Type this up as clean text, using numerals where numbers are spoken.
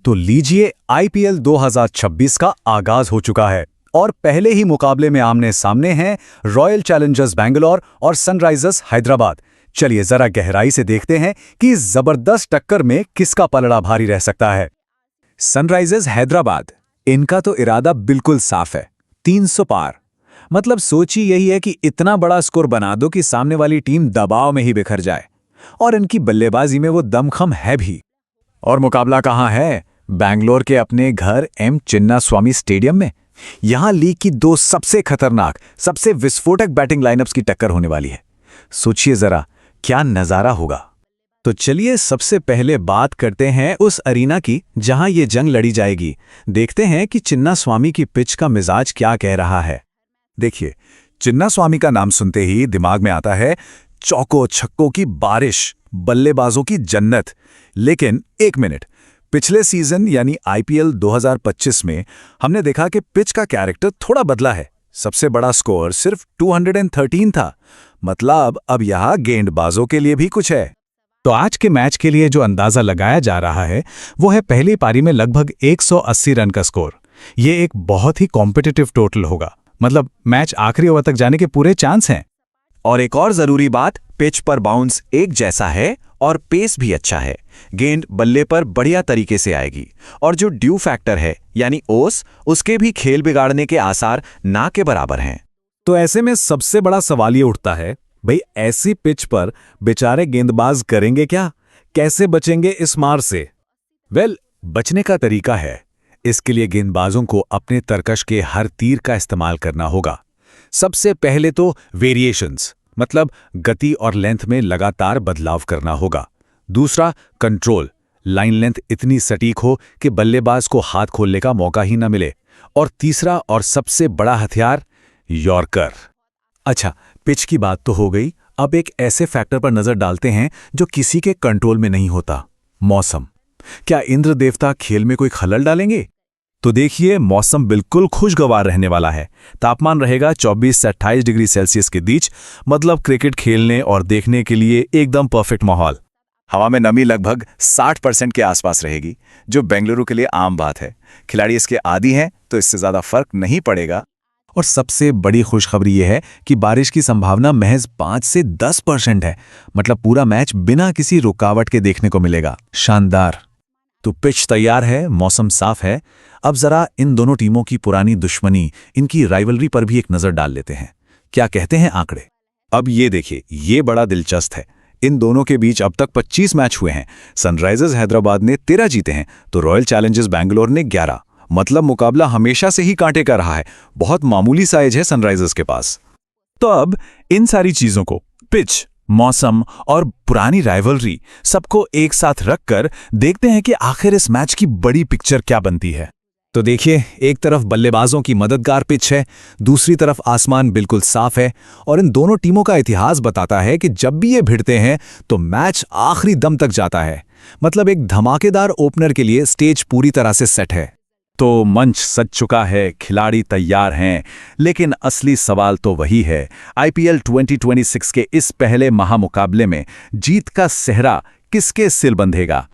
तो लीजिए आईपीएल 2026 का आगाज हो चुका है और पहले ही मुकाबले में आमने सामने हैं रॉयल चैलेंजर्स बैंगलोर और सनराइजर्स हैदराबाद। चलिए जरा गहराई से देखते हैं कि इस जबरदस्त टक्कर में किसका पलड़ा भारी रह सकता है। सनराइजर्स हैदराबाद, इनका तो इरादा बिल्कुल साफ है, 300 पार। मतलब सोच ही यही है कि इतना बड़ा स्कोर बना दो कि सामने वाली टीम दबाव में ही बिखर जाए, और इनकी बल्लेबाजी में वो दमखम है भी। और मुकाबला कहाँ है? बैंगलोर के अपने घर एम चिन्नास्वामी स्टेडियम में। यहां लीग की दो सबसे खतरनाक, सबसे विस्फोटक बैटिंग लाइनअप्स की टक्कर होने वाली है। सोचिए जरा, क्या नजारा होगा। तो चलिए सबसे पहले बात करते हैं उस अरीना की जहां ये जंग लड़ी जाएगी। देखते हैं कि चिन्नास्वामी की पिच का मिजाज क्या कह रहा है। देखिए, चिन्नास्वामी का नाम सुनते ही दिमाग में आता है चौकों छक्कों की बारिश, बल्लेबाजों की जन्नत। लेकिन एक मिनट, पिछले सीजन यानी आईपीएल 2025 में हमने देखा कि पिच का कैरेक्टर थोड़ा बदला है। सबसे बड़ा स्कोर सिर्फ 213 था। मतलब अब यहां गेंदबाजों के लिए भी कुछ है। तो आज के मैच के लिए जो अंदाजा लगाया जा रहा है वो है पहली पारी में लगभग 180 रन का स्कोर। ये एक बहुत ही कॉम्पिटिटिव टोटल होगा। मतलब मैच आखिरी ओवर तक जाने के पूरे चांस हैं। और एक और जरूरी बात, पिच पर बाउंस एक जैसा है और पेस भी अच्छा है। गेंद बल्ले पर बढ़िया तरीके से आएगी, और जो ड्यू फैक्टर है यानी ओस, उसके भी खेल बिगाड़ने के आसार ना के बराबर हैं। तो ऐसे में सबसे बड़ा सवाल ये उठता है, भाई ऐसी पिच पर बेचारे गेंदबाज करेंगे क्या? कैसे बचेंगे इस मार से? बचने का तरीका है। इसके लिए गेंदबाजों को अपने तरकश के हर तीर का इस्तेमाल करना होगा। सबसे पहले तो वेरिएशंस, मतलब गति और लेंथ में लगातार बदलाव करना होगा। दूसरा, कंट्रोल, लाइन लेंथ इतनी सटीक हो कि बल्लेबाज को हाथ खोलने का मौका ही न मिले। और तीसरा और सबसे बड़ा हथियार, यॉर्कर। अच्छा, पिच की बात तो हो गई। अब एक ऐसे फैक्टर पर नजर डालते हैं जो किसी के कंट्रोल में नहीं होता, मौसम। क्या इंद्र देवता खेल में कोई खलल डालेंगे? तो देखिए, मौसम बिल्कुल खुशगवार रहने वाला है। तापमान रहेगा 24 से 28 डिग्री सेल्सियस के बीच। मतलब क्रिकेट खेलने और देखने के लिए एकदम परफेक्ट माहौल। हवा में नमी लगभग 60% के आसपास रहेगी, जो बेंगलुरु के लिए आम बात है। खिलाड़ी इसके आदी हैं, तो इससे ज्यादा फर्क नहीं पड़ेगा। और सबसे बड़ी खुशखबरी यह है कि बारिश की संभावना महज 5 से 10% है। मतलब पूरा मैच बिना किसी रुकावट के देखने को मिलेगा। शानदार। तो पिच तैयार है, मौसम साफ है। अब जरा इन दोनों टीमों की पुरानी दुश्मनी, इनकी राइवलरी पर भी एक नजर डाल लेते हैं। क्या कहते हैं आंकड़े? अब ये देखिए, ये बड़ा दिलचस्प है। इन दोनों के बीच अब तक 25 मैच हुए हैं। सनराइजर्स हैदराबाद ने 13 जीते हैं, तो रॉयल चैलेंजर्स बैंगलोर ने 11। मतलब मुकाबला हमेशा से ही कांटे का रहा है। बहुत मामूली सा एज है सनराइजर्स के पास। तो अब इन सारी चीजों को, पिच, मौसम और पुरानी राइवलरी, सबको एक साथ रखकर देखते हैं कि आखिर इस मैच की बड़ी पिक्चर क्या बनती है। तो देखिए, एक तरफ बल्लेबाजों की मददगार पिच है, दूसरी तरफ आसमान बिल्कुल साफ है, और इन दोनों टीमों का इतिहास बताता है कि जब भी ये भिड़ते हैं तो मैच आखिरी दम तक जाता है। मतलब एक धमाकेदार ओपनर के लिए स्टेज पूरी तरह से सेट है। तो मंच सज चुका है, खिलाड़ी तैयार हैं, लेकिन असली सवाल तो वही है, आईपीएल 2026 के इस पहले महामुकाबले में जीत का सेहरा किसके सिर बंधेगा?